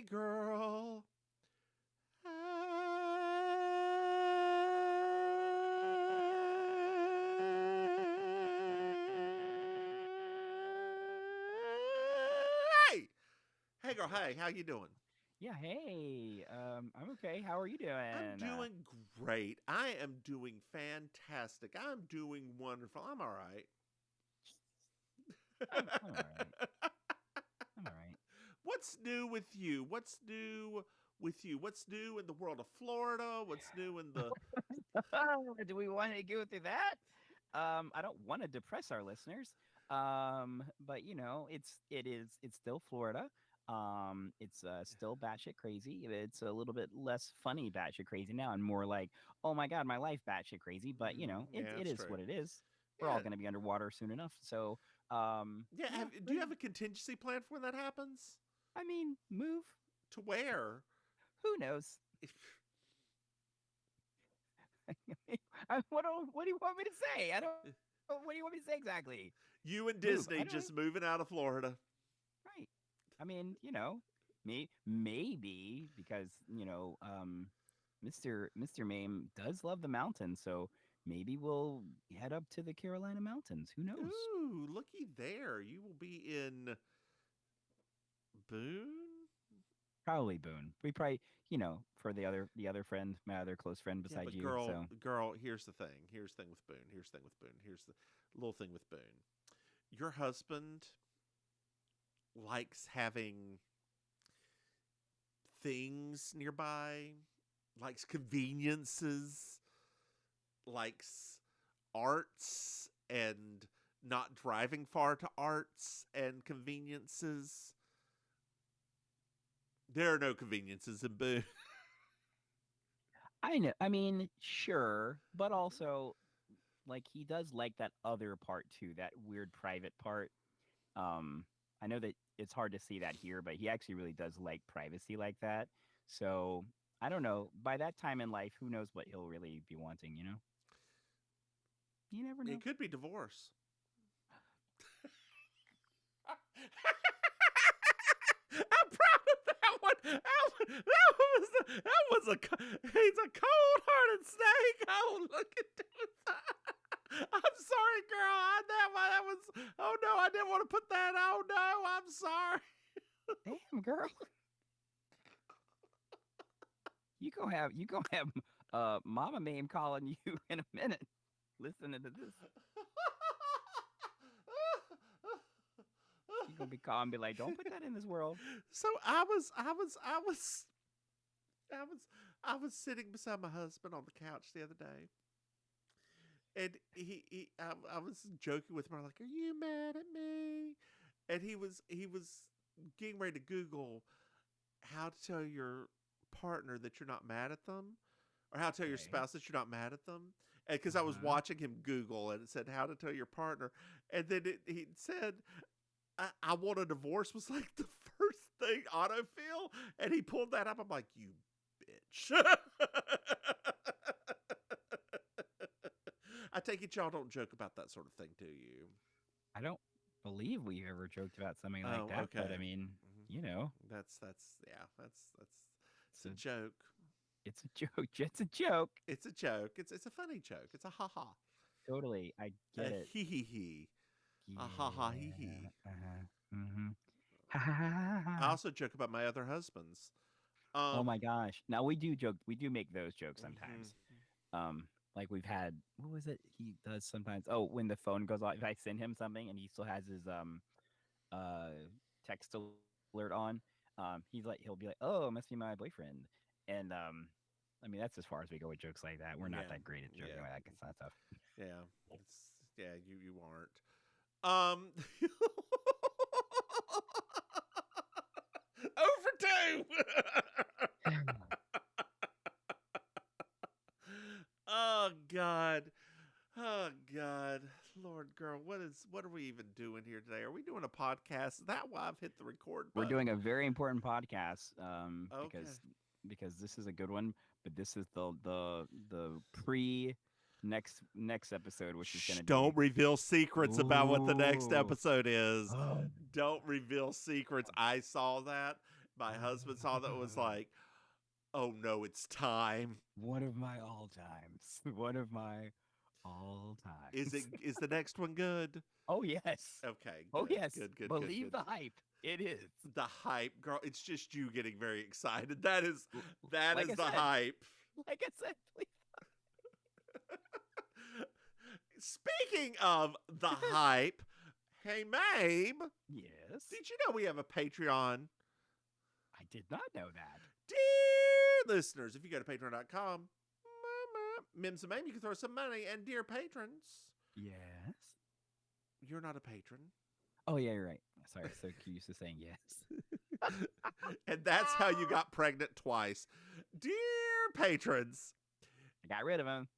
girl. Hey, hey, girl. Hey, how you doing? Yeah, hey, I'm okay. How are you I'm doing? doing great. I am doing fantastic. I'm doing wonderful. I'm all right. I'm all right. I'm all right. What's new with you? What's new with you? What's new in the world of Florida? What's new in the Do we want to go through that? I don't want to depress our listeners. But it's still Florida. It's still batshit crazy. It's a little bit less funny batshit crazy now, and more like, oh my god, my life batshit crazy. But it Yeah, it that's is true. what it is. We're all Yeah. going to be underwater soon enough. So, Yeah, yeah, do you have a contingency plan for when that happens? I mean, move. To where? Who knows? What do you want me to say? I don't. What do you want me to say exactly? You and Move. I Disney don't. just moving out of Florida. Right. I mean, me maybe because Mister Maim does love the mountains, so maybe we'll head up to the Carolina mountains. Who knows? Ooh, looky there. You will be in Boone? Probably Boone. We probably for the other friend, my other close friend Yeah, besides but you. So girl, here's the thing. Here's the thing with Boone. Here's the thing with Boone. Here's the little thing with Boone. Your husband likes having things nearby, likes conveniences, likes arts and not driving far to arts and conveniences. There are no conveniences in Boone. I know. I mean, sure, but also like he does like that other part too, that weird private part. I know that it's hard to see that here, but he actually really does like privacy like that. So I don't know. By that time in life, who knows what he'll really be wanting? You never It know. could be divorce. I'm proud of that one. He's a cold-hearted snake. Oh, look at this. I'm sorry, girl. That was. Oh no, I didn't want to put that. Oh no, I'm sorry. Damn, girl, you go have Mama Mame calling you in a minute. Listening to this, she gonna be calling, be like, "Don't put that in this world." So I was, I was sitting beside my husband on the couch the other day, and I was joking with him. I'm like, "Are you mad at me?" And he was getting ready to Google how to tell your partner that you're not mad at them, or how to tell your Okay. spouse that you're not mad at them. And because I Uh was huh. watching him Google, and it said how to tell your partner, and then he said, I want a divorce was like the first thing autofill, and he pulled that up. I'm like, you bitch. I take it y'all don't joke about that sort of thing, do you? I don't believe we ever joked about something like Oh, that, but I okay. mean, Mhm. That's yeah. That's it's it's a a joke. it's a joke. It's a joke. It's a joke. It's a funny joke. It's a ha ha. Totally, I A get it. hee hee hee. A ha ha hee Yeah. hee. Uh-huh. Mm-hmm. Ha ha ha ha I ha. also joke about my other husbands. Oh my Um. gosh! Now we do joke. We do make those jokes Mhm. sometimes. Like we've had. What was it? He does sometimes. Oh, when the phone goes off, if I send him something and he still has his uh text alert on, he'll be like, "Oh, it must be my boyfriend," and I mean that's as far as we go with jokes like that. We're not Yeah. that great at joking Yeah. about that kind of stuff. Yeah. It's yeah. You aren't. Um. Over two. Oh God. Oh God, Lord, girl, what are we even doing here today? Are we doing a podcast? Is that why I've hit the record We're doing button? a very important podcast Okay. because this is a good one, but this is the pre next episode, which is going Shh, to don't be reveal secrets about what the next ooh episode is. oh, Don't reveal secrets. I saw that my husband saw that was like, oh no, it's time. One of my all times. One of my all times. Is the next one good? Oh yes. Okay, Oh good, yes. good, good, good, Believe good. the hype. It is. The hype, girl. It's just you getting very excited. That is L- that Like is I the said. hype. Like I said, please. Speaking of the hype, hey Maim, Yes. did you know we have a Patreon? I did not know that. Dear listeners, if you go to patreon.com, Mims and Maim, you can throw some money. And dear patrons, Yes. you're not a patron. Oh yeah, you're right. Sorry, so used to saying yes. And that's how you got pregnant twice. Dear patrons, I got rid of him.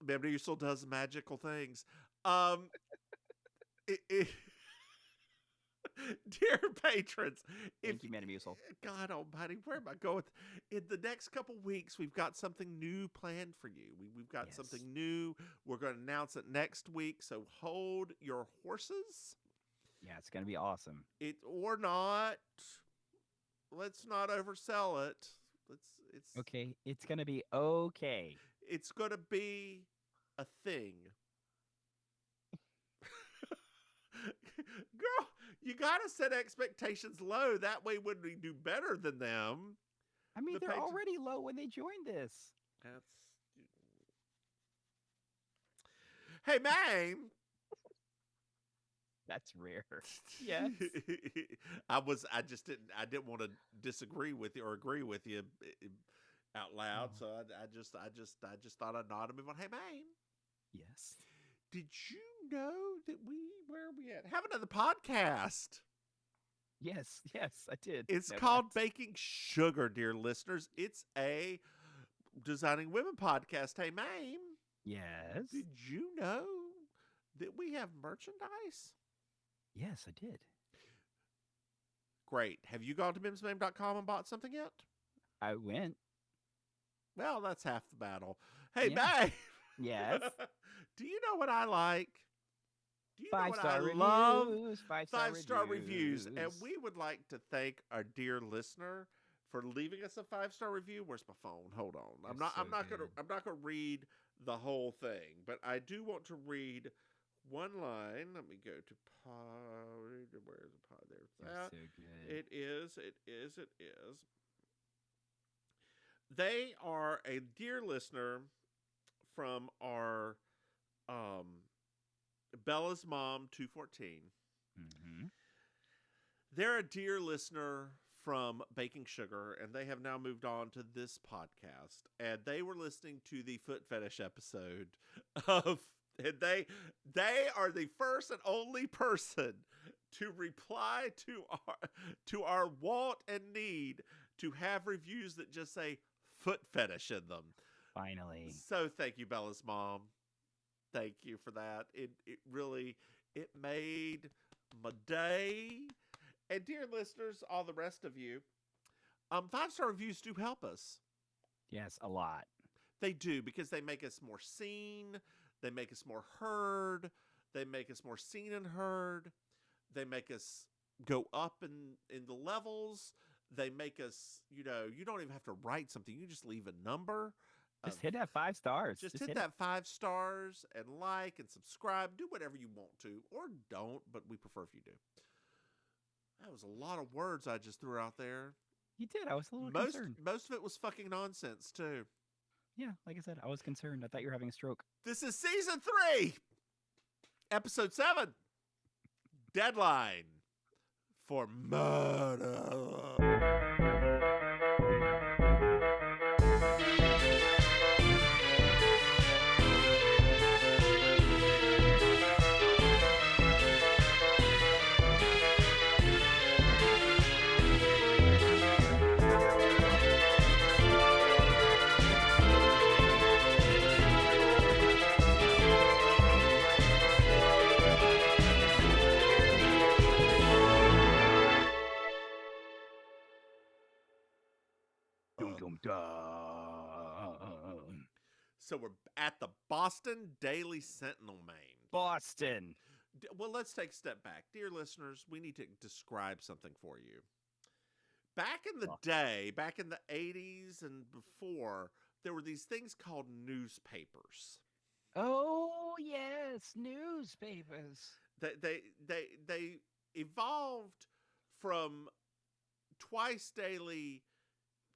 remember you still does magical things. Um, it, dear patrons, if Thank you, Metamucil. God Almighty, where am I going? In the next couple weeks, we've got something new planned for you. We've got Yes. something new. We're going to announce it next week, so hold your horses. Yeah, it's gonna be awesome. It or not. Let's not oversell it. It's Okay, it's gonna be okay. It's going to be a thing. Girl, you got to set expectations low. That way, when we do better than them, I mean, The they're patron- already low when they joined this. that's. Hey, Maim. That's rare. Yes. I didn't want to disagree with you or agree with you out loud. Oh. So I just thought I'd nod and move on. Hey, Maim. Yes. Did you know that where are we at? Have another podcast. Yes. Yes, I did. It's know called that. Baking Sugar, dear listeners. It's a Designing Women podcast. Hey, Maim, Yes. did you know that we have merchandise? Yes, I did. Great. Have you gone to mimsmame.com and bought something yet? I went. Well, that's half the battle. Hey, Yeah. Maim. Yes. Do you know what I like? Do you know what I 5-star love? reviews. 5-star 5-star reviews. And we would like to thank our dear listener for leaving us a 5-star review. Where's my phone? Hold on. I'm You're not so gonna read the whole thing, but I do want to read one line. Let me go to where's the pod? There's You're that. so good. It is. They are a dear listener from our Bella's Mom 214. Mm-hmm. They're a dear listener from Baking Sugar, and they have now moved on to this podcast. And they were listening to the foot fetish episode of, and they are the first and only person to reply to our want and need to have reviews that just say foot fetish in them. Finally. So thank you, Bella's Mom. Thank you for that. It really made my day. And dear listeners, all the rest of you, 5-star reviews do help us. Yes, a lot. They do, because they make us more seen. They make us more heard. They make us more seen and heard. They make us go up in the levels. They make us, you don't even have to write something. You just leave a number. Just hit that 5 stars. Just hit that 5 stars and like and subscribe. Do whatever you want to, or don't, but we prefer if you do. That was a lot of words I just threw out there. You did. I was a little concerned. Most of it was fucking nonsense, too. Yeah, like I said, I was concerned. I thought you were having a stroke. This is season 3, episode 7, Deadline for Murder. Dum dum dum. So we're at the Boston Daily Sentinel, Maine. Boston. Well, let's take a step back. Dear listeners, we need to describe something for you. Back in the Well, day, back in the 80s and before, there were these things called newspapers. oh yes, newspapers. They evolved from twice daily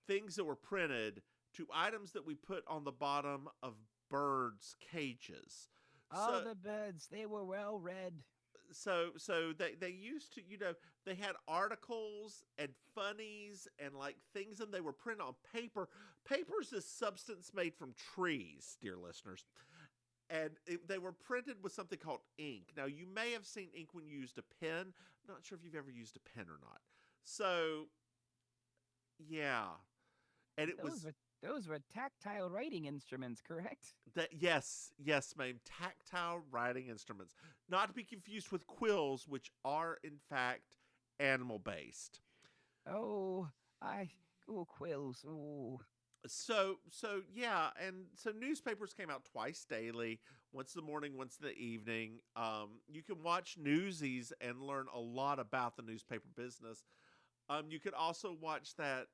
things that were printed to items that we put on the bottom of birds' cages. Oh, So the birds, they were well read. so they used to, they had articles and funnies and like things, and they were printed on paper. Paper's this substance made from trees, dear listeners, and they were printed with something called ink. Now, you may have seen ink when you used a pen. I'm not sure if you've ever used a pen or not. So yeah, and it Those was were those were tactile writing instruments, correct? that. Yes, ma'am. Tactile writing instruments, not to be confused with quills, which are in fact animal based. Oh, I quills. Oh, So yeah, and so newspapers came out twice daily, once in the morning, once in the evening. You can watch Newsies and learn a lot about the newspaper business. You could also watch that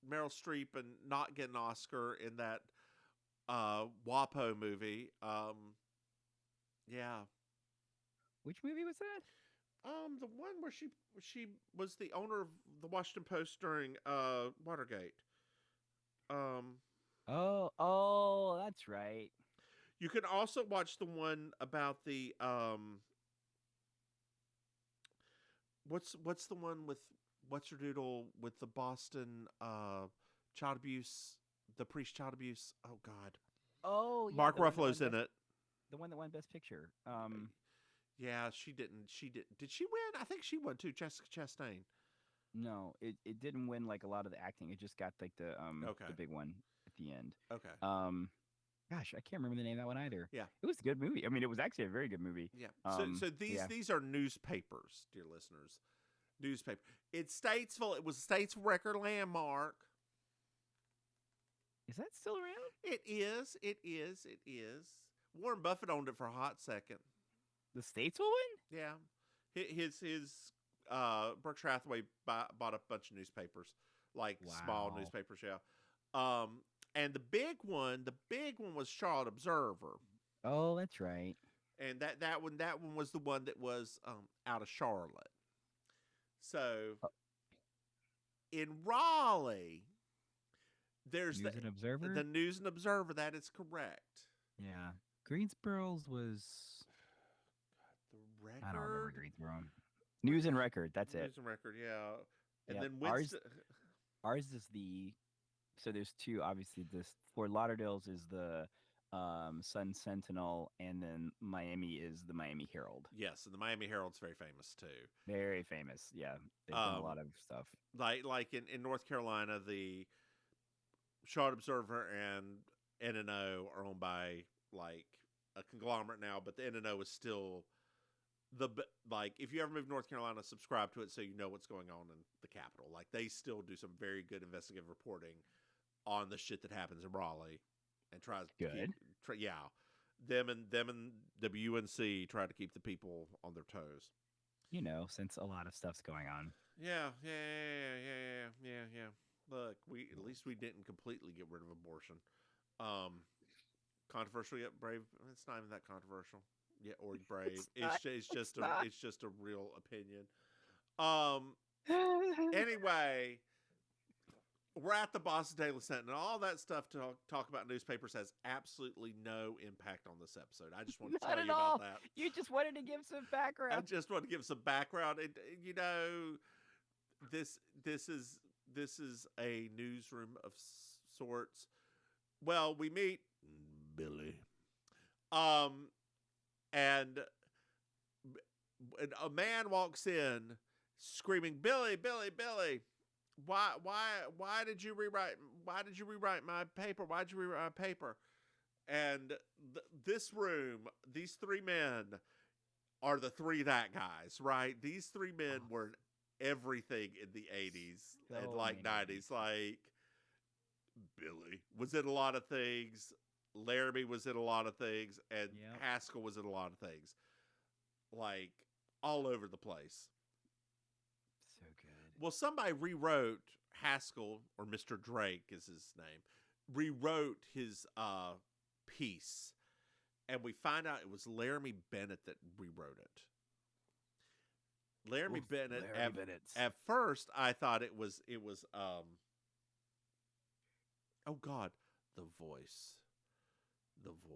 Meryl Streep and not get an Oscar in that WAPO movie. Yeah. which movie was that? The one where she was the owner of the Washington Post during Watergate. Um, Oh, that's right. you can also watch the one about the what's the one with what's her doodle with the Boston child abuse, the priest child abuse. Oh God, Oh, yeah, Mark Ruffalo's in it. the one that won Best Picture. Yeah, she didn't. She did. Did she win? I think she won too. Jessica Chastain. No, it didn't win like a lot of the acting. It just got like Okay. the big one at the end. Okay. Um, gosh, I can't remember the name of that one either. Yeah. It was a good movie. I mean, it was actually a very good movie. Yeah. So Yeah. these are newspapers, dear listeners. Newspaper. It's Statesville. It was a Statesville record landmark. Is that still around? It is. It is. It is. Warren Buffett owned it for a hot second. The Statesville one? Yeah. His Berkshire Hathaway bought a bunch of newspapers, like small Wow. newspapers. Yeah. And the big one was Charlotte Observer, Oh, that's right. and that one was the one that was out of Charlotte. So Uh, in Raleigh, there's News and Observer? the News and Observer. That is correct. Yeah. Greensboro's was The I don't remember Record, Greensboro. News and Record, that's it. News and Record. Yeah. And Yep. then Winston. Ours is the so there's two obviously this Fort Lauderdale's is the Sun Sentinel, and then Miami is the Miami Herald. Yes, and the Miami Herald's very famous too. Very famous. Yeah. They've done a lot of stuff. Like in North Carolina, the Charlotte Observer and NNO are owned by like a conglomerate now, but the NNO is still like if you ever move to North Carolina, subscribe to it so you know what's going on in the capital. Like they still do some very good investigative reporting on the shit that happens in Raleigh, and tries to Good. yeah, them and WUNC try to keep the people on their toes. You know, since a lot of stuff's going on. Yeah. Look, at least we didn't completely get rid of abortion. Controversial yet brave. It's not even that controversial. Yeah, or brave. Not. It's just a real opinion. Anyway, we're at the Boston Daily Sentinel, and all that stuff to talk about newspapers has absolutely no impact on this episode. I just want to Not tell at you all. about that. You just wanted to give some I background. just want to give some background. And this is a newsroom of sorts. Well, we meet Billy, and a man walks in screaming, "Billy, Billy, Billy! Why did you rewrite? Why did you rewrite my paper? Why did you rewrite my paper?" And this room, these three men are the three that guys, right? These three men were in everything in the 80s and So like many 90s. Like Billy was in a lot of things. Laramie was in a lot of things, and Yep. Haskell was in a lot of things. like all over the place. So good. Well, somebody rewrote Haskell, or Mr. Drake is his name, rewrote his piece, and we find out it was Laramie Bennett that rewrote it. Laramie Bennett. At first, I thought it was oh God, the voice.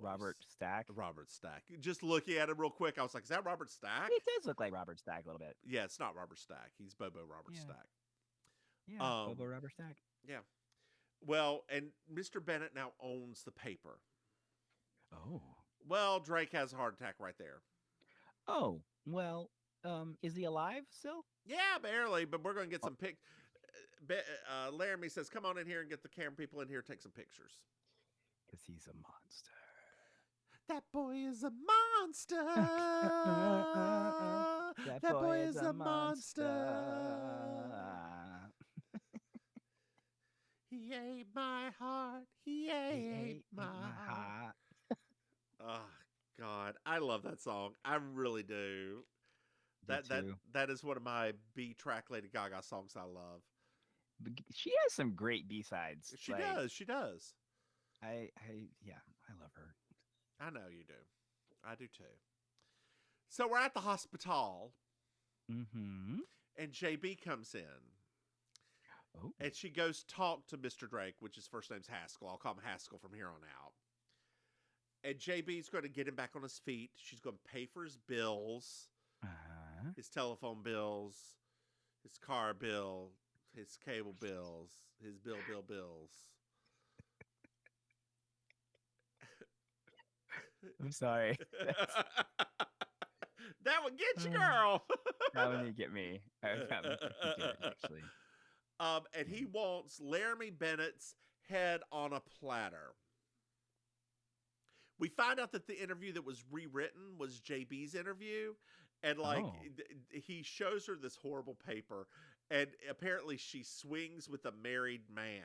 Robert Stack. Robert Stack. Just looking at him real quick, I was like, is that Robert Stack? It does look like Robert Stack a little bit. Yeah, it's not Robert Stack. He's Bobo Robert Stack. Yeah, Bobo Robert Stack. Yeah. Well, and Mr. Bennett now owns the paper. Oh. Well, Drake has a heart attack right there. Oh, well, is he alive still? Yeah, barely, but we're going to get some pic. Laramie says, come on in here and get the camera people in here, take some pictures. Because he's a monster. That boy is a monster. That boy is a monster. He ate my heart. He ate my heart. Oh, God. I love that song. I really do. That is one of my B-track Lady Gaga songs I love. She has some great B-sides. She does. She does. I love her. I know you do. I do too. So we're at the hospital. Mm-hmm. And JB comes in. Oh. And she goes talk to Mr. Drake, which his first name's Haskell. I'll call him Haskell from here on out. And JB's going to get him back on his feet. She's going to pay for his bills, his telephone bills, his car bill, his cable bills, his bills. I'm sorry. That would get you, girl. That would get me. Actually. And he wants Laramie Bennett's head on a platter. We find out that the interview that was rewritten was JB's interview. And, he shows her this horrible paper. And apparently she swings with a married man.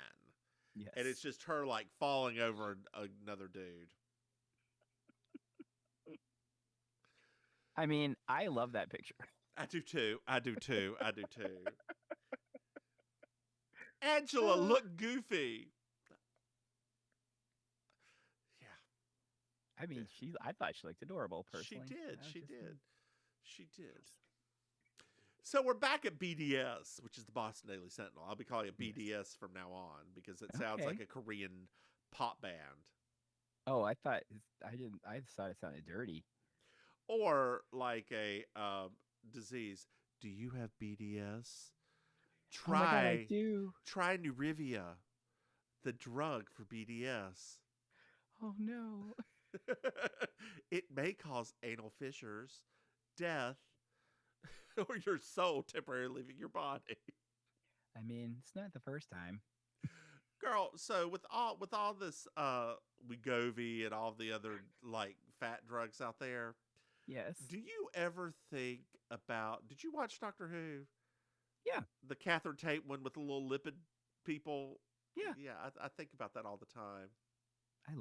Yes. And it's just her, falling over another dude. I mean, I love that picture. I do too. Angela looked goofy. I mean, I thought she looked adorable, personally. She did. So we're back at BDS, which is the Boston Daily Sentinel. I'll be calling it BDS from now on because it sounds like a Korean pop band. Oh, I thought it sounded dirty. Or like a disease. Do you have BDS? Oh my God, I do. Try Nurivia, the drug for BDS. Oh no. It may cause anal fissures, death, or your soul temporarily leaving your body. I mean, it's not the first time. Girl, so with all this Wegovy and all the other fat drugs out there, yes. do you ever think about? Did you watch Doctor Who? Yeah. The Catherine Tate one with the little lipid people. Yeah. Yeah, I think about that all the time. Do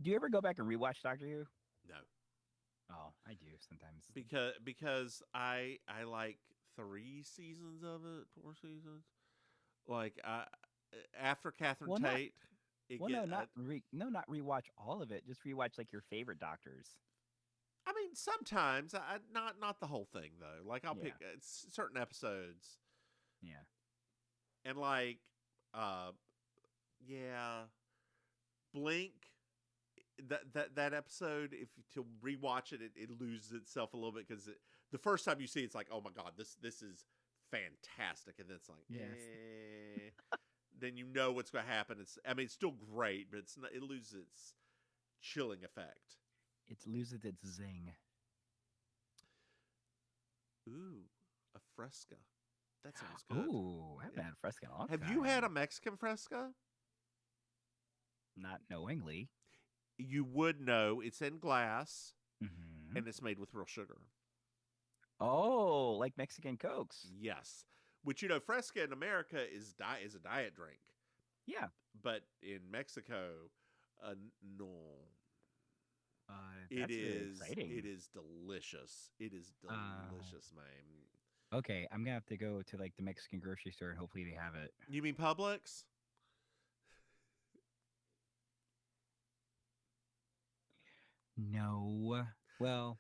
you ever go back and rewatch Doctor Who? No. Oh, I do sometimes. Because I like 3 seasons of it, 4 seasons. After Catherine Tate. Not rewatch all of it. Just rewatch your favorite Doctors. I mean, sometimes not the whole thing though. I'll pick certain episodes. Yeah. And Blink. That episode, if to rewatch it loses itself a little bit because the first time you see it's like, oh my God, this is fantastic, and then it's like, yes. Then you know what's going to happen. It's still great, but it loses its chilling effect. It loses its zing. Ooh, a fresca. That sounds good. Ooh, I haven't had a fresca in a long time. Have you had a Mexican fresca? Not knowingly. You would know. It's in glass, mm-hmm. and it's made with real sugar. Oh, like Mexican Cokes. Yes. Which, Fresca in America is a diet drink. Yeah. But in Mexico, no. That's really exciting. It is delicious. It is Uh, delicious, man. okay, I'm gonna have to go to like the Mexican grocery store and hopefully they have it. You mean Publix? No, well,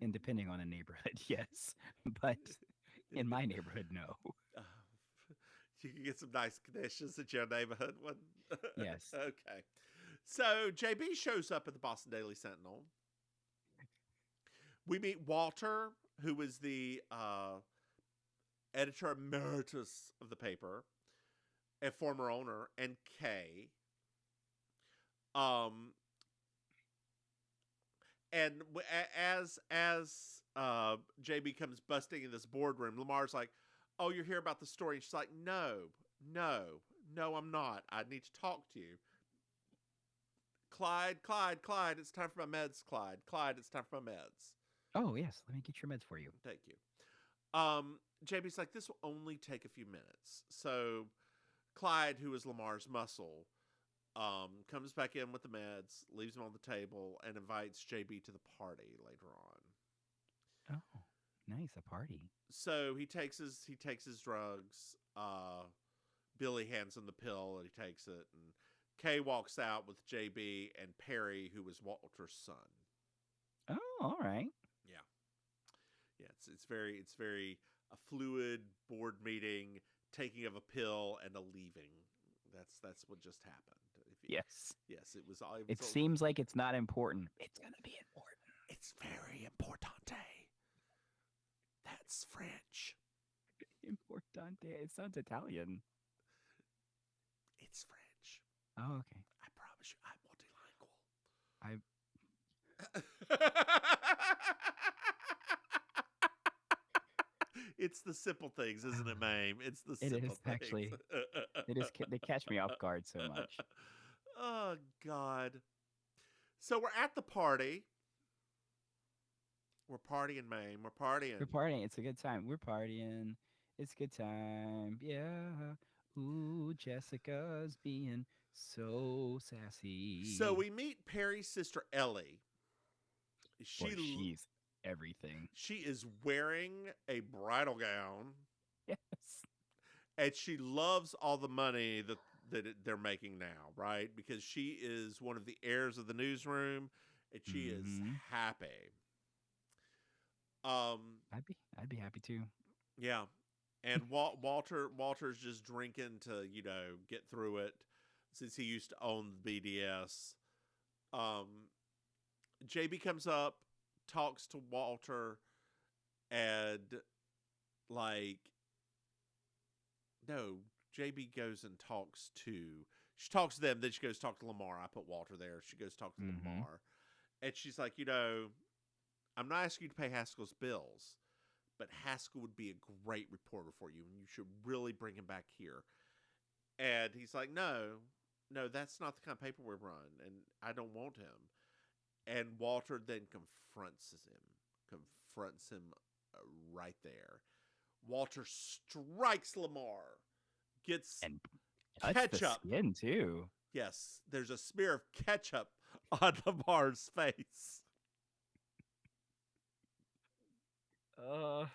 and depending on the neighborhood, yes, but in my neighborhood, no. Uh, you can get some nice conditions at your neighborhood one. Yes. Okay. So JB shows up at the Boston Daily Sentinel. We meet Walter, who is the editor emeritus of the paper, a former owner, and Kay. Um, and as JB comes busting in this boardroom, Lamar's like, "Oh, you're here about the story?" And she's like, "No, no, no, I'm not. I need to talk to you." Clyde, it's time for my meds. Clyde, it's time for my meds. Oh, yes. Let me get your meds for you. Thank you. JB's like, this will only take a few minutes. So Clyde, who is Lamar's muscle, comes back in with the meds, leaves them on the table, and invites JB to the party later on. Oh, nice. A party. So he takes his drugs. Billy hands him the pill, and he takes it. And Kay walks out with JB and Perry, who was Walter's son. Oh, all right. Yeah, yeah. It's very a fluid board meeting, taking of a pill and a leaving. That's what just happened. Yes. Yes, it was. It seems like it's not important. It's going to be important. It's very importante. That's French. Importante. It sounds Italian. It's French. Oh, okay. I promise you, I'm I multilingual. It's the simple things, isn't it, Maim? It's the it simple is things. actually. It is. They catch me off guard so much. Oh God. So we're at the party. We're partying, Maim. We're partying. We're partying. It's a good time. We're partying. It's a good time. Yeah. Ooh, Jessica's being so So sassy. we meet Perry's sister Ellie. Boy, She she's everything. she is wearing a bridal gown, Yes. and she loves all the money they're making now, right? Because she is one of the heirs of the newsroom, and she is Mm-hmm. happy. Um, I'd be happy too. yeah, and Walter's just drinking to get through it, since he used to own the BDS. Um, JB comes up, talks to Walter, and like no, JB goes and talks to. She talks to them, then she goes talk to Lamar. I put Walter there. She goes talk to Mm-hmm. Lamar, and she's like, I'm not asking you to pay Haskell's bills, but Haskell would be a great reporter for you, and you should really bring him back here. And he's like, no, that's not the kind of paper we run, and I don't want him. And Walter then confronts him right there. Walter strikes Lamar, gets And touch the ketchup. skin too. Yes, there's a smear of ketchup on Lamar's face. Uh,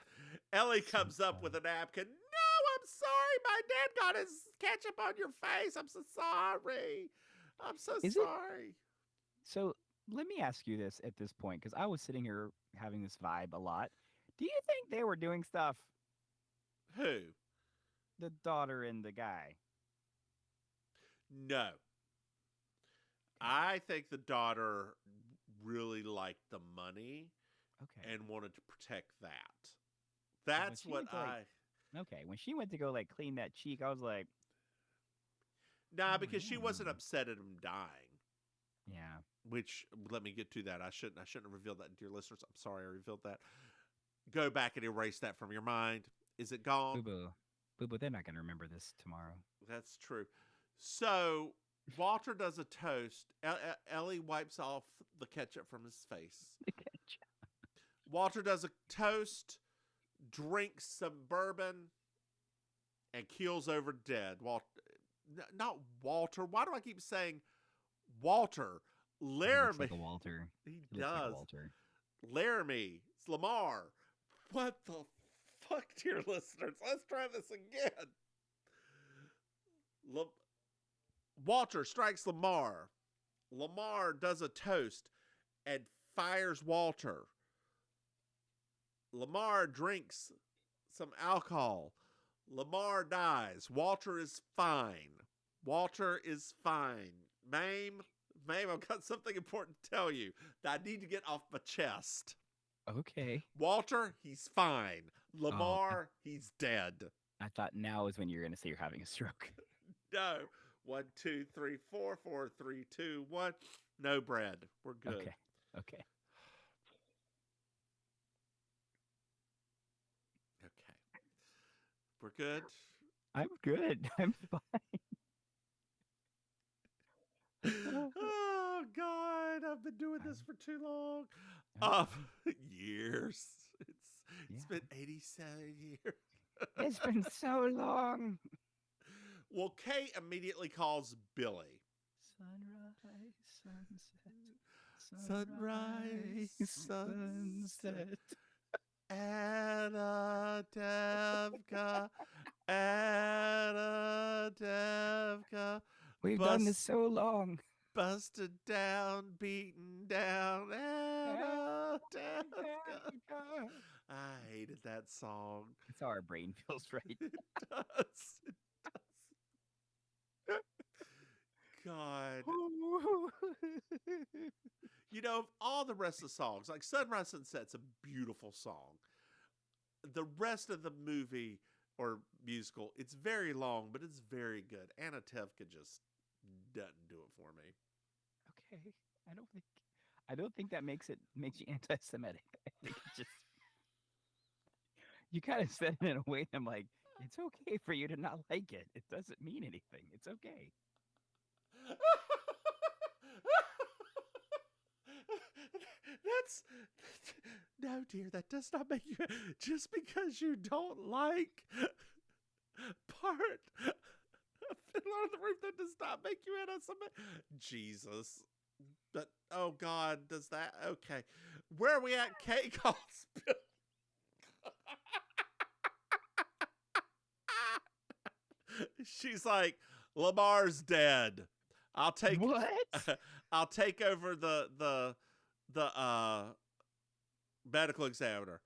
Ellie so comes up with funny. a napkin. No, I'm sorry. My dad got his ketchup on your face. I'm so sorry. I'm so Is it sorry. so? Let me ask you this at this point, because I was sitting here having this vibe a lot. Do you think they were doing stuff? Who? The daughter and the guy. No. Okay. I think the daughter really liked the money Okay. and wanted to protect that. 'Cause when That's she what went to like, I. okay, when she went to go like clean that cheek, I was like, Nah, oh because she wasn't no. upset at him dying. Yeah. Which, let me get to that. I shouldn't have revealed that, dear listeners. I'm sorry I revealed that. Go back and erase that from your mind. Is it gone? Boo boo. Boo boo. They're not gonna remember this tomorrow. That's true. So Walter does a toast. Ellie wipes off the ketchup from his face. Walter does a toast, drinks some bourbon, and keels over dead. Not Walter. Why do I keep saying Walter? He looks like Laramie. a Walter. He He looks like a does. Walter. Laramie. It's Lamar. What the fuck, dear listeners? Let's try this again. La- Walter strikes Lamar. Lamar does a toast and fires Walter. Lamar drinks some alcohol. Lamar dies. Walter is fine. Walter is fine. Maim, I've got something important to tell you that I need to get off my chest. Okay. Walter, he's fine. Oh, Lamar, he's dead. I thought now is when you're going to say you're having a stroke. No. 1, 2, 3, 4, 4, 3, 2, 1. No bread. We're good. Okay. Okay. Okay. We're good. I'm good. I'm fine. Oh God, I've been doing this for too long. Years. It's been 87 years. It's been so long. Well, Kay immediately calls Billy. Sunrise, sunset. Anna Devka, Anna Devka. We've done this so long. Busted down, beaten down, Anna Devka. I hated that song. That's how our brain feels, right? It does. It does. God. You know, all the rest of the songs, like Sunrise Sunset's a beautiful song. The rest of the movie or musical, it's very long, but it's very good. Anna Tevka just doesn't do it for me. Okay. I don't think that makes you anti-Semitic. I think it just you kind of said it in a way that I'm like, it's okay for you to not like it. It doesn't mean anything. It's okay. That's no, dear. That does not make you. Just because you don't like part of Fiddler on the Roof, that does not make you anti-Semitic. Jesus, but oh God, does that? Okay, where are we at? Kay calls Bill. She's like, Lamar's dead. I'll take what? I'll take over the medical examiner.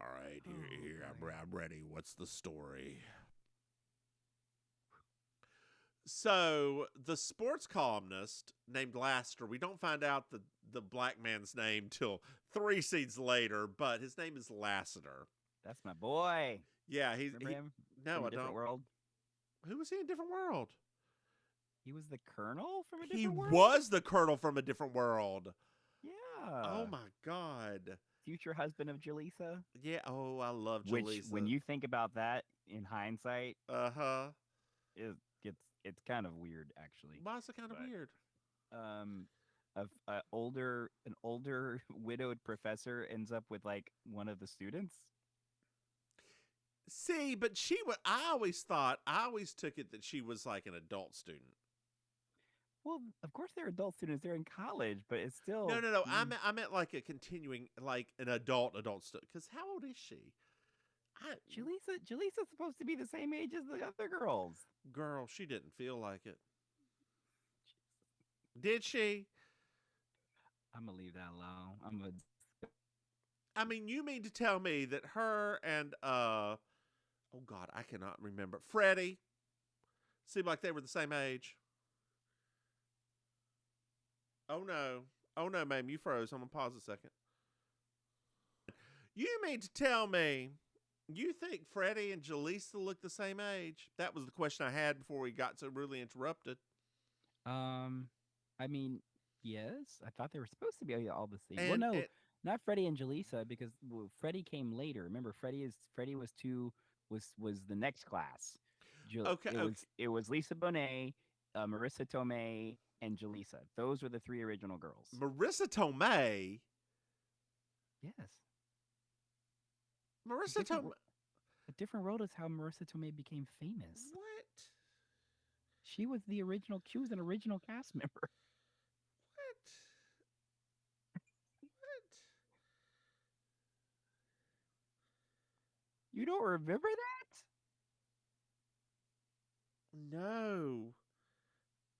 All right, here I'm ready. What's the story? So the sports columnist named Laster, we don't find out the black man's name till 3 scenes later, but his name is Lassiter. That's my boy. Yeah, he's Remember him? No, From I a different don't. world. Who was he in Different World? He was the colonel from a He different world. was the colonel from a different world. Yeah. Oh my God. Future husband of Jaleesa. Yeah. Oh, I love Jaleesa. Which, when you think about that in hindsight, it's kind of weird actually. Why is it kind of weird? An older widowed professor ends up with like one of the students. See, but I always took it that she was like an adult student. Well, of course they're adult students. They're in college, but it's still No. I meant like a continuing, like an adult student. Because how old is she? Jaleesa's supposed to be the same age as the other girls. Girl, she didn't feel like it. Did she? I'm gonna leave that alone. I mean, you mean to tell me that her and oh God, I cannot remember. Freddie seemed like they were the same age. Oh no, Maim, you froze. I'm gonna pause a second. You mean to tell me you think Freddie and Jaleesa look the same age? That was the question I had before we got so rudely interrupted. I mean, yes, I thought they were supposed to be all the same. Not Freddie and Jaleesa, because Freddie came later. Remember, Freddie was the next class. It was Lisa Bonet, Marissa Tomei, and Jaleesa. Those were the 3 original girls. Marissa Tomei. Yes. Marissa Tomei. A Different World is how Marissa Tomei became famous. What? She was an original cast member. What? You don't remember that? No,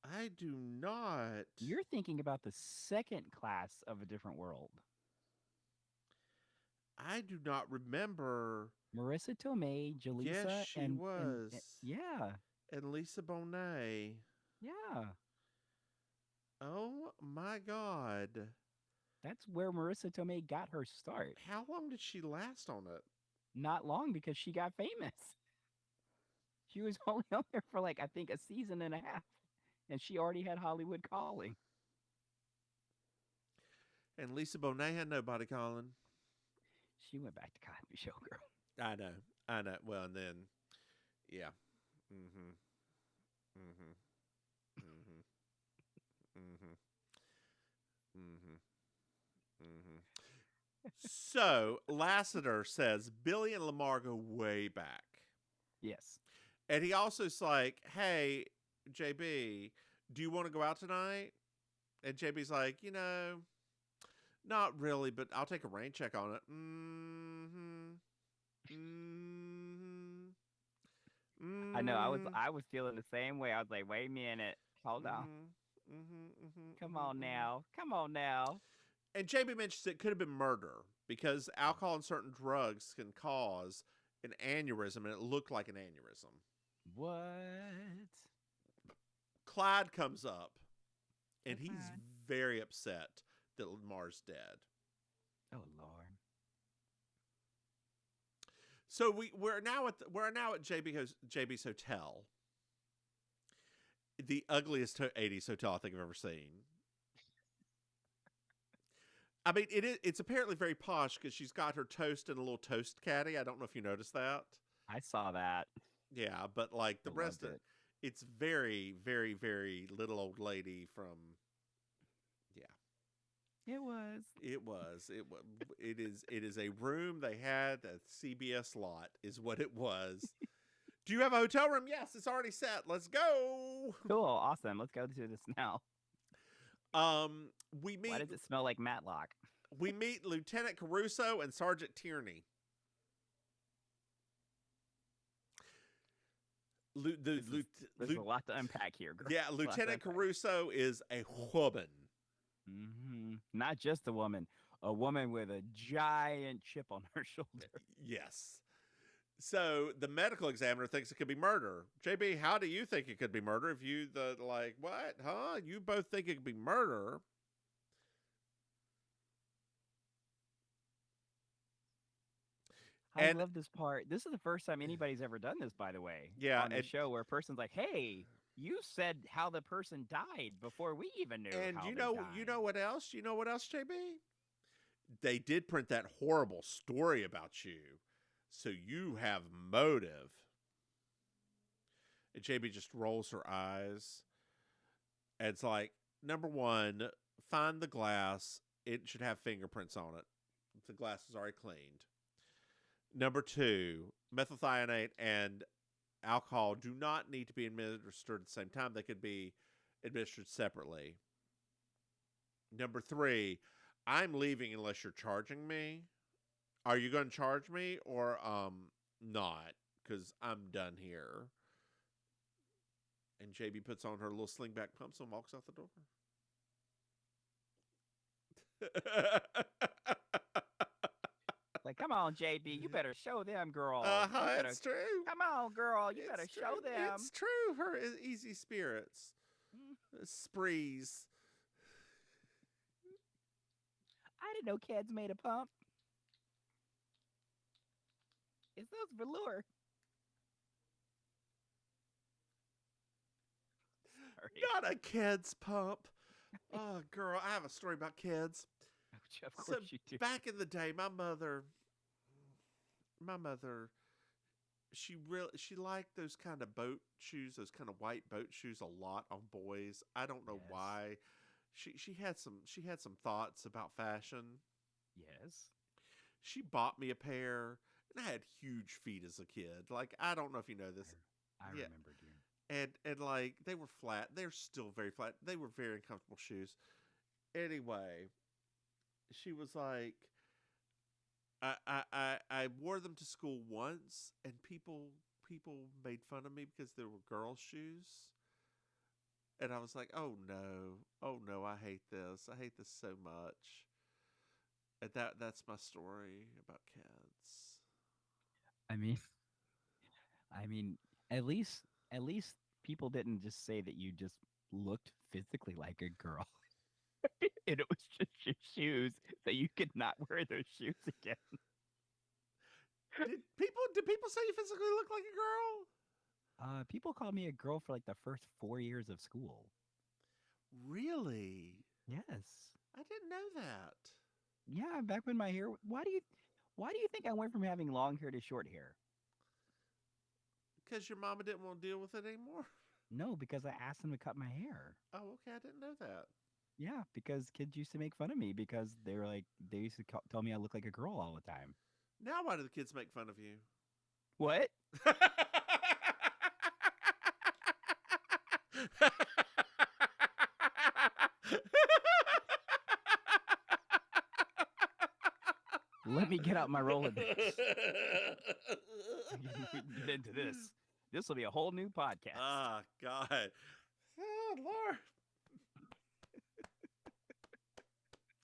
I do not. You're thinking about the second class of A Different World. I do not remember. Marissa Tomei, Yes, Jaleesa, she was. yeah, And Lisa Bonet. yeah. Oh my God. That's where Marissa Tomei got her start. How long did she last on it? Not long because she got famous. She was only on there for like I think a season and a half, and she already had Hollywood calling. And Lisa Bonet had nobody calling. She went back to Cosby Show, girl. I know. I know. Well, and then, yeah. Mm-hmm. Mm-hmm. Mm-hmm. Mm-hmm. Mm-hmm. Mm-hmm. So Lassiter says Billy and Lamar go way back. Yes. And he also's like, hey, JB, do you want to go out tonight? And JB's like, not really, but I'll take a rain check on it. Mm-hmm. Mm-hmm. I know. Mm-hmm. I was feeling the same way. I was like, wait a minute, hold on, Mm-hmm. Mm-hmm. come Mm-hmm. on Mm-hmm. now, come on now. And JB mentions it could have been murder because alcohol and certain drugs can cause an aneurysm, and it looked like an aneurysm. What? Clyde comes up, Hey, and he's Clyde. very upset that Lamar's dead. Oh Lord. So we're now at JB's hotel, the ugliest '80s hotel I think I've ever seen. I mean, it's apparently very posh because she's got her toast in a little toast caddy. I don't know if you noticed that. I saw that. Yeah, but like I the rest loved of it. it's very, very, very little old lady from. Yeah, It was. it is a room they had at CBS lot is what it was. Do you have a hotel room? Yes, it's already set. Let's go. Cool. Awesome. Let's go to this now. Um, we Why meet does it smell like Matlock? we meet Lieutenant Caruso and Sergeant Tierney. There's a lot to unpack here, girl. Yeah, Lieutenant Caruso is a woman. Not just a woman with a giant chip on her shoulder. Yes. So the medical examiner thinks it could be murder. JB, how do you think it could be murder? If you what? Huh? You both think it could be murder. I love this part. This is the first time anybody's ever done this, by the way, Yeah, on the show where a person's like, "Hey, you said how the person died before we even knew and how you they know died." you know what else? You know what else, JB? They did print that horrible story about you, so you have motive. And JB just rolls her eyes. And it's like, number one, find the glass. It should have fingerprints on it. The glass is already cleaned. Number two, methylthionate and alcohol do not need to be administered at the same time. They could be administered separately. Number three, I'm leaving unless you're charging me. Are you going to charge me or not? Because I'm done here. And JB puts on her little slingback pumps and walks out the door. Like, come on, JB, you better show them, girl. It's true. Come on, girl, you better show them. It's true. Her easy spirits, sprees. I didn't know kids made a pump. It's those velour. Sorry. Not a kid's pump. Oh, girl, I have a story about kids. Of course you do. Back in the day, my mother, she liked those kind of boat shoes, those kind of white boat shoes a lot on boys. I don't know why. She had some thoughts about fashion. Yes. She bought me a pair, and I had huge feet as a kid. Like, I don't know if you know this. I remember, dude. And like they were flat. They're still very flat. They were very uncomfortable shoes. Anyway, she was like, I wore them to school once, and people made fun of me because they were girl shoes, and I was like, oh no, I hate this. I hate this so much. And that's my story about kids. I mean, I mean, at least at least people didn't just say that you just looked physically like a girl. And it was just your shoes, so you could not wear those shoes again. Did people say you physically look like a girl? People called me a girl for like the first 4 years of school. Really? Yes. I didn't know that. Yeah, back when my hair. Why do you think I went from having long hair to short hair? Because your mama didn't want to deal with it anymore. No, because I asked them to cut my hair. Oh, okay. I didn't know that. Yeah, because kids used to make fun of me because they were like they used to tell me I look like a girl all the time. Now, why do the kids make fun of you? What? Let me get out my Rolodex. We can get into this. This will be a whole new podcast. Oh, God. Oh, Lord.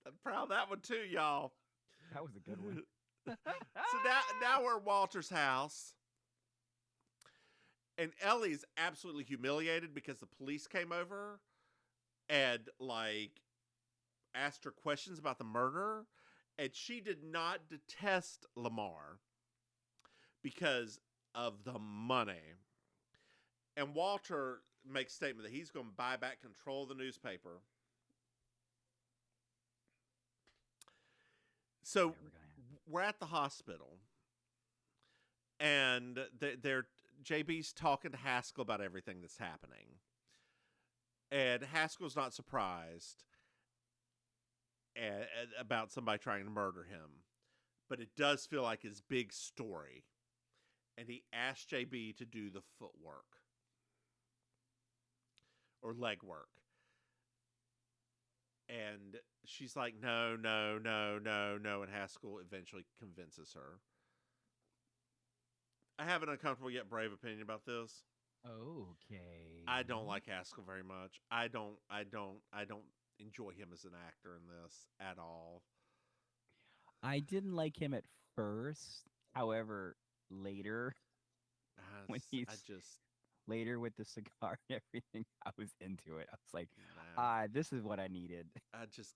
I'm proud of that one, too, y'all. That was a good one. So now we're at Walter's house. And Ellie's absolutely humiliated because the police came over and, like, asked her questions about the murder. And she did not detest Lamar because of the money. And Walter makes a statement that he's going to buy back control of the newspaper. So we're at the hospital, and they're JB's talking to Haskell about everything that's happening, and Haskell's not surprised about somebody trying to murder him, but it does feel like his big story, and he asked JB to do the footwork or leg work. And she's like, no, no, no, no, no. And Haskell eventually convinces her. I have an uncomfortable yet brave opinion about this. Okay. I don't like Haskell very much. I don't enjoy him as an actor in this at all. I didn't like him at first. However, later when I he's just later with the cigar and everything, I was into it. I was like, nah. this is what I needed.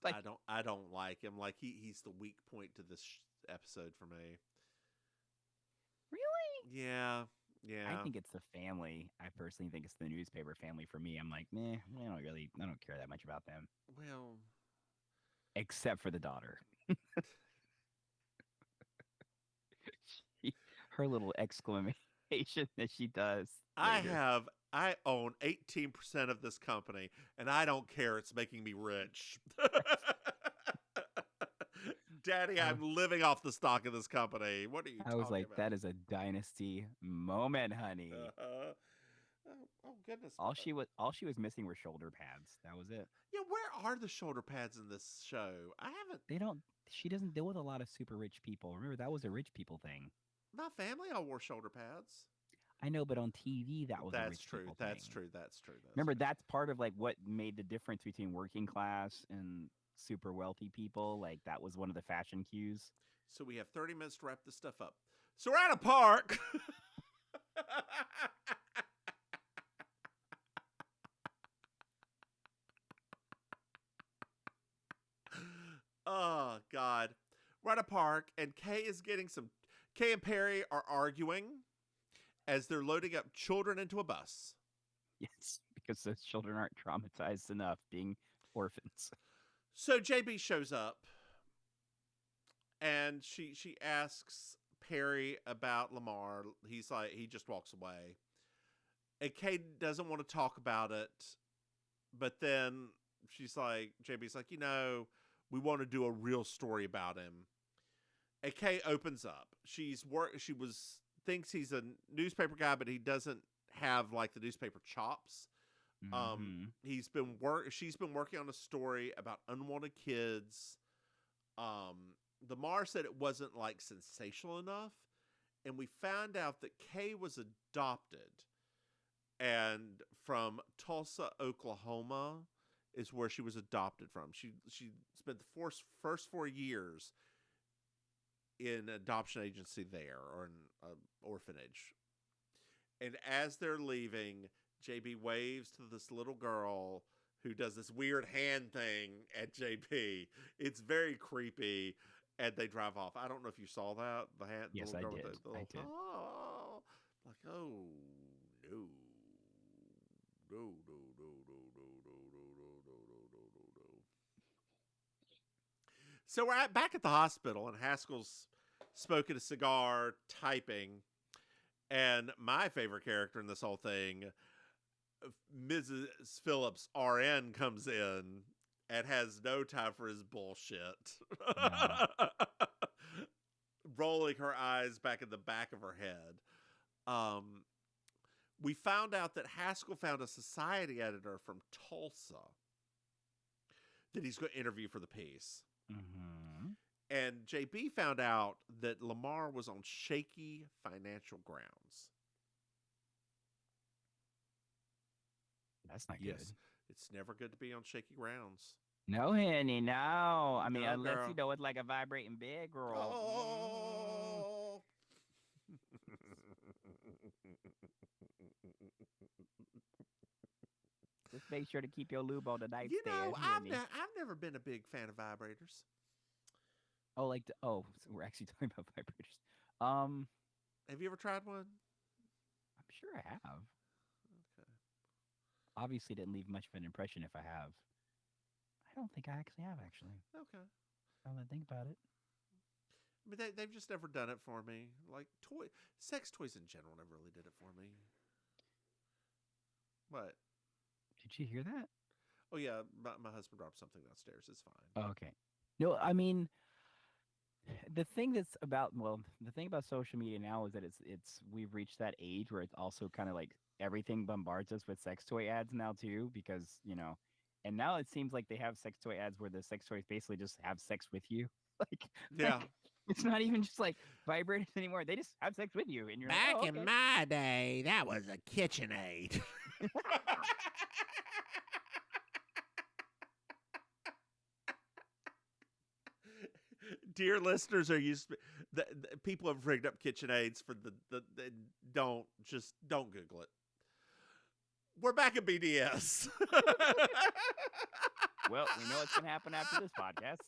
Like, I don't like him. Like he's the weak point to this episode for me. Really? Yeah. Yeah. I think it's the family. I personally think it's the newspaper family for me. I'm like, meh, I don't care that much about them. Well, except for the daughter. Her little exclamation that she does. Later. I own 18% of this company, and I don't care. It's making me rich. Daddy, I'm living off the stock of this company. What are you talking I was like, about? that is a dynasty moment, honey. Oh goodness. All she was missing were shoulder pads. That was it. Yeah, where are the shoulder pads in this show? I haven't. They don't. She doesn't deal with a lot of super rich people. Remember, that was a rich people thing. My family all wore shoulder pads. I know, but on TV that was a rich people thing. That's true. Remember, that's part of like what made the difference between working class and super wealthy people. Like that was one of the fashion cues. So we have 30 minutes to wrap this stuff up. So we're at a park. Oh God. We're at a park, and Kay and Perry are arguing as they're loading up children into a bus. Yes, because those children aren't traumatized enough being orphans. So JB shows up, and she asks Perry about Lamar. He's like, he just walks away. And Kay doesn't want to talk about it, but then she's like, JB's like, we want to do a real story about him. And Kay opens up. Thinks he's a newspaper guy, but he doesn't have like the newspaper chops. Mm-hmm. She's been working on a story about unwanted kids. Lamar said it wasn't like sensational enough, and we found out that Kay was adopted, and from Tulsa, Oklahoma, is where she was adopted from. She spent the first 4 years in an adoption agency there, or in an orphanage. And as they're leaving, JB waves to this little girl who does this weird hand thing at JB. It's very creepy, and they drive off. I don't know if you saw that. The Yes, little I girl did. with the I little, did. oh, like, oh, no. No, no, no, no, no, no, no, no, no, no, no, no. So we're back at the hospital, and Haskell's smoking a cigar, typing. And my favorite character in this whole thing, Mrs. Phillips, RN, comes in and has no time for his bullshit. No. Rolling her eyes back in the back of her head. We found out that Haskell found a society editor from Tulsa that he's going to interview for the piece. Mm-hmm. And JB found out that Lamar was on shaky financial grounds. That's not Yes, good. it's never good to be on shaky grounds. No, honey, no. I mean, No, unless girl. you know it's like a vibrating bed girl. Oh. Just make sure to keep your lube on the You know, nightstand, honey. I've never been a big fan of vibrators. Oh, so we're actually talking about vibrators. Have you ever tried one? I'm sure I have. Okay. Obviously, didn't leave much of an impression if I have. I don't think I actually have, actually. Okay. Now that I think about it. I mean, they've just never done it for me. Like sex toys in general never really did it for me. What? Did you hear that? Oh yeah, my husband dropped something downstairs. It's fine. Oh, okay. No, I mean, the thing the thing about social media now is that we've reached that age where it's also kind of like everything bombards us with sex toy ads now too, because and now it seems like they have sex toy ads where the sex toys basically just have sex with you. like Yeah. it's not even just like vibrators anymore. They just have sex with you, and you're like, Back oh, in okay. my day, that was a KitchenAid. Dear listeners, are used to, the people have rigged up KitchenAids for the don't Google it. We're back at BDS. Well, we know what's gonna happen after this podcast.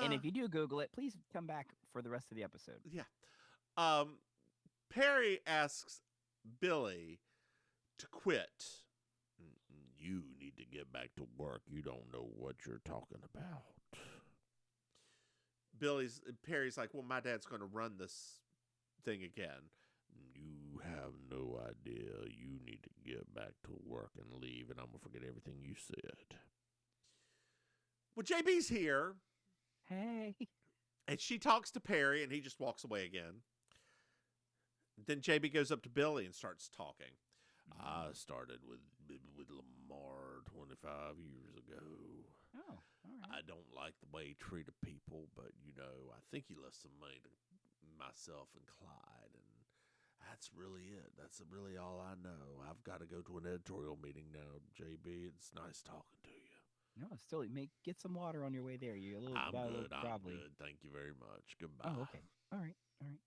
And if you do Google it, please come back for the rest of the episode. Yeah. Perry asks Billy to quit. You need to get back to work. You don't know what you're talking about. Perry's like, well, my dad's going to run this thing again. You have no idea. You need to get back to work and leave, and I'm going to forget everything you said. Well, JB's here. Hey. And she talks to Perry, and he just walks away again. Then JB goes up to Billy and starts talking. I started with Lamar 25 years ago. Oh, all right. I don't like the way he treated people, but, I think he left some money to myself and Clyde, and that's really it. That's really all I know. I've got to go to an editorial meeting now, JB. It's nice talking to you. No, still, get some water on your way there. You're a little, I'm got a little good. I'm grovelly. good. Thank you very much. Goodbye. Oh, okay. All right. All right.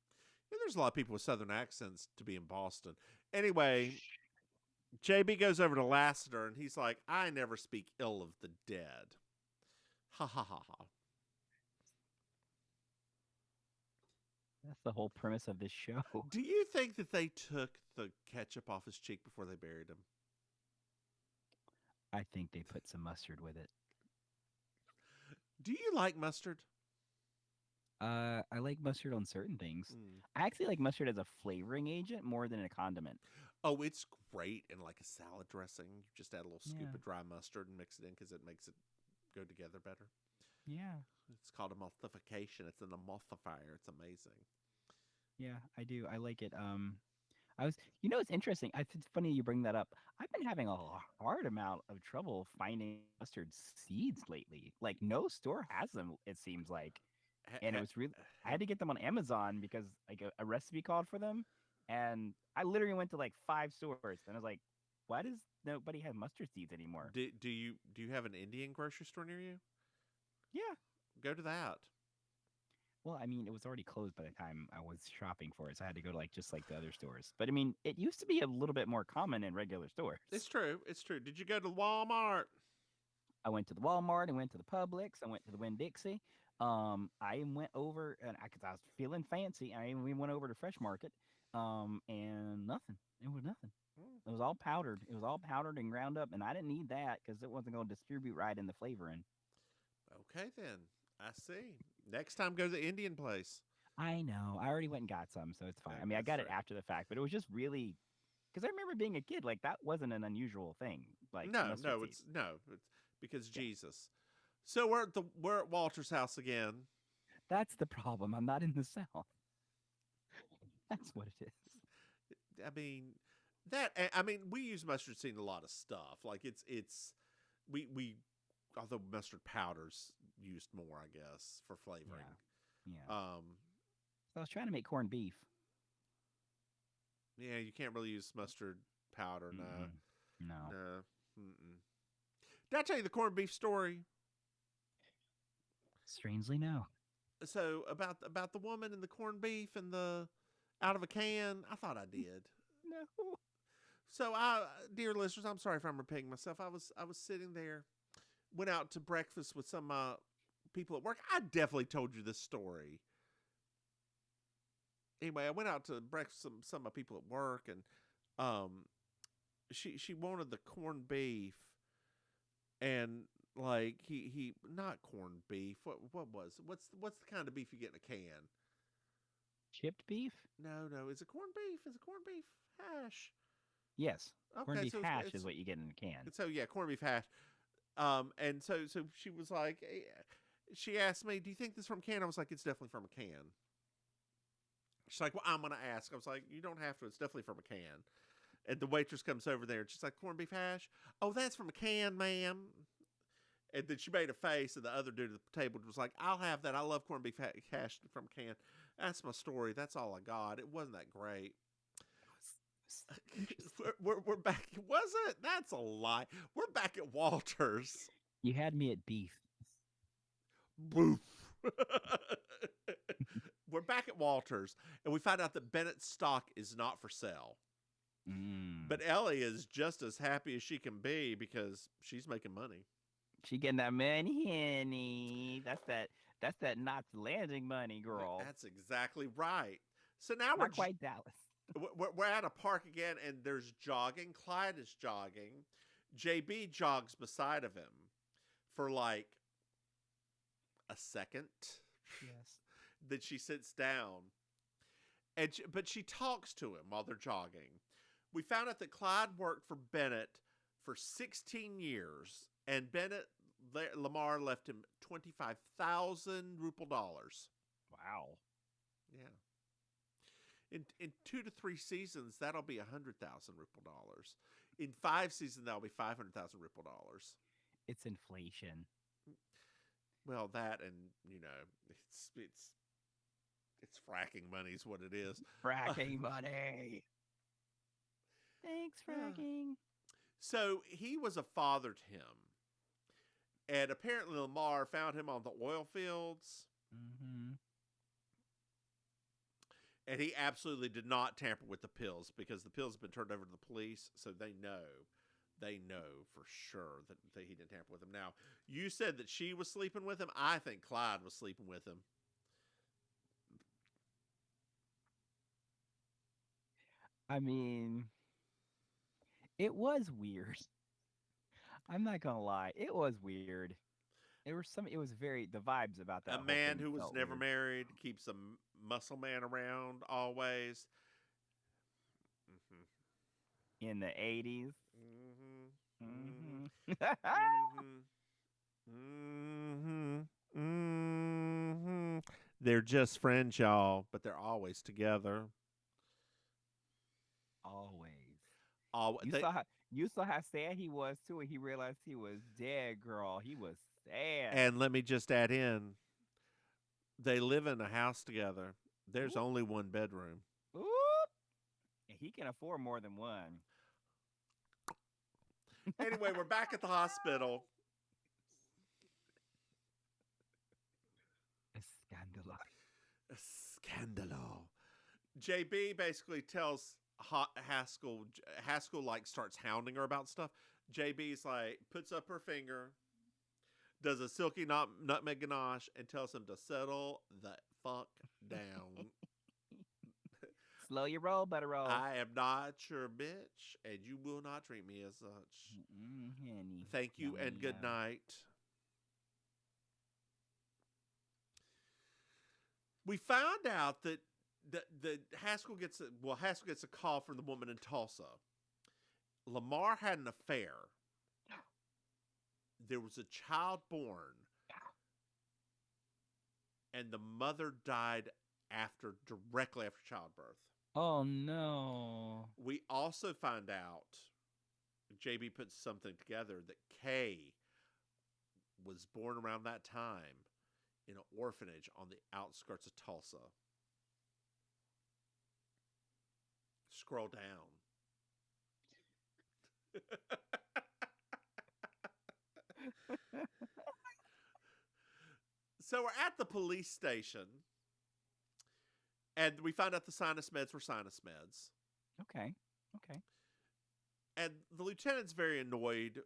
Yeah, there's a lot of people with southern accents to be in Boston. Anyway, JB goes over to Lassiter, and he's like, I never speak ill of the dead. Ha ha ha ha. That's the whole premise of this show. Do you think that they took the ketchup off his cheek before they buried him? I think they put some mustard with it. Do you like mustard? I like mustard on certain things. I actually like mustard as a flavoring agent more than a condiment. Oh, it's great in like a salad dressing. You just add a little scoop Yeah. of dry mustard and mix it in because it makes it go together better. Yeah. It's called emulsification. It's an emulsifier. It's amazing. Yeah, I do. I like it. I was, it's interesting. It's funny you bring that up. I've been having a hard amount of trouble finding mustard seeds lately. Like no store has them. It seems like, Ha- and it ha- was really. I have, had to get them on Amazon because like a recipe called for them, and I literally went to like 5 stores, and I was like, why does nobody have mustard seeds anymore? do you have an Indian grocery store near you? Yeah. Go to that. Well, I mean, it was already closed by the time I was shopping for it, so I had to go to like just like the other stores. But I mean, it used to be a little bit more common in regular stores. It's true. It's true. Did you go to Walmart? I went to the Walmart, I went to the Publix, I went to the Winn Dixie. I went over and because I was feeling fancy, we went over to Fresh Market, and nothing. It was nothing. Mm, It was all powdered. It was all powdered and ground up, and I didn't need that because it wasn't going to distribute right in the flavoring. okay then. I see. Next time, go to the Indian place. I know. I already went and got some, so it's fine. I mean, I That's got it right. after the fact, but it was just really because I remember being a kid, like that wasn't an unusual thing, like No, mustard no, seeds. it's because Yeah, Jesus. So we're at Walter's house again. that's the problem. I'm not in the South. That's what it is. I mean we use mustard seed in a lot of stuff. Like it's we although mustard powder's used more, I guess, for flavoring. Yeah, yeah. Um, So I was trying to make corned beef. yeah, you can't really use mustard powder. No, Mm-mm. No, no. Mm-mm. Did I tell you the corned beef story? strangely, no. So about the woman and the corned beef and the out of a can. I thought I did. No. So dear listeners, I'm sorry if I'm repeating myself. I was sitting there, went out to breakfast with some people at work. I definitely told you this story. Anyway, I went out to breakfast with some of my people at work, and um, she wanted the corned beef, and like he not corned beef. What was it? What's the kind of beef you get in a can? Chipped beef? No. Is it corned beef? Is it corned beef hash? Yes. Corned Okay, beef so hash is what you get in a can. so yeah, corned beef hash. And so she was like, she asked me, "Do you think this is from a can?" I was like, "It's definitely from a can." She's like, "Well, I'm gonna ask." I was like, "You don't have to. It's definitely from a can." And the waitress comes over there and she's like, "Corned beef hash? Oh, that's from a can, ma'am." And then she made a face, and the other dude at the table was like, "I'll have that. I love corned beef hash from a can." That's my story. That's all I got. It wasn't that great. Interesting. We're back. Was it? That's a lie. We're back at Walters. You had me at beef. Boof. We're back at Walters, and we find out that Bennett's stock is not for sale. Mm. But Ellie is just as happy as she can be because she's making money. She getting that money, honey. That's that Knots Landing money, girl. That's exactly right. So now Not quite Dallas. we're at a park again, and there's jogging. Clyde is jogging. JB jogs beside of him for like a second. Yes. Then she sits down, and but she talks to him while they're jogging. We found out that Clyde worked for Bennett for 16 years, and Lamar left him 25,000 ruble dollars. Wow. Yeah. In 2 to 3 seasons, that'll be 100,000 ruble dollars. In 5 seasons, that'll be 500,000 ruble dollars. It's inflation. Well, that and it's fracking money is what it is. Fracking money. Thanks, Uh, fracking. So he was a father to him, and apparently Lamar found him on the oil fields, Mm-hmm. and he absolutely did not tamper with the pills because the pills have been turned over to the police, so they know for sure that he didn't tamper with them. Now, you said that she was sleeping with him. I think Clyde was sleeping with him. I mean, it was weird. I'm not gonna lie. It was weird. It was very the vibes about that A whole man thing who was felt never weird. married keeps a muscle man around always. In the 80s. Mm-hmm. Mm-hmm. Mm-hmm. Mm-hmm. Mm-hmm. They're just friends, y'all, but they're always together. all You they, saw how sad he was too when he realized he was dead, girl. He was sad. and let me just add in, they live in a house together. There's Oop, only one bedroom. oop. And he can afford more than one. Anyway, we're back at the hospital. Scandalous. Scandalo. JB basically tells Haskell. Haskell like starts hounding her about stuff. JB's like puts up her finger, does a silky nutmeg ganache, and tells him to settle the fuck down. Slow your roll, better roll. I am not your bitch, and you will not treat me as such. Honey. Thank you and good night. We found out that Haskell gets a call from the woman in Tulsa. Lamar had an affair. There was a child born, and the mother died directly after childbirth. Oh no. We also find out, JB puts something together, that Kay was born around that time in an orphanage on the outskirts of Tulsa. Scroll down. So we're at the police station, and we find out the sinus meds were sinus meds. Okay. And the lieutenant's very annoyed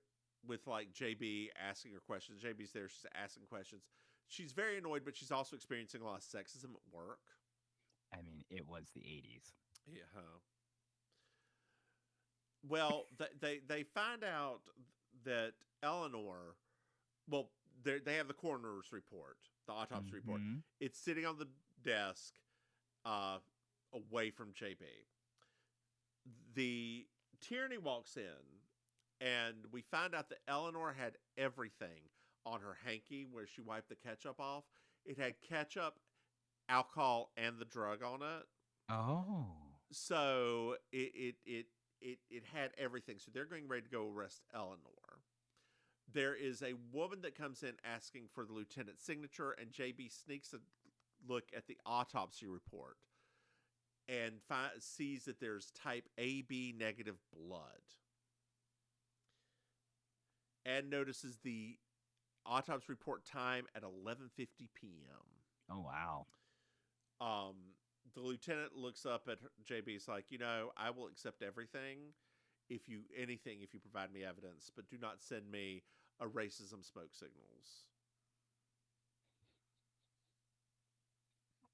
with like JB asking her questions. JB's there, she's asking questions. She's very annoyed, but she's also experiencing a lot of sexism at work. I mean, it was the 80s. Yeah. Well, they find out that Eleanor, well, they have the coroner's report, the autopsy report. Mhm. It's sitting on the desk, away from JB. The Tierney walks in, and we find out that Eleanor had everything on her hanky where she wiped the ketchup off. It had ketchup, alcohol, and the drug on it. Oh. So it had everything. So they're getting ready to go arrest Eleanor. There is a woman that comes in asking for the lieutenant's signature, and JB sneaks a look at the autopsy report and sees that there's type AB negative blood, and notices the autopsy report time at 11:50 p.m. Oh wow. The lieutenant looks up at JB's like, I will accept everything if you provide me evidence, but do not send me a racism smoke signals.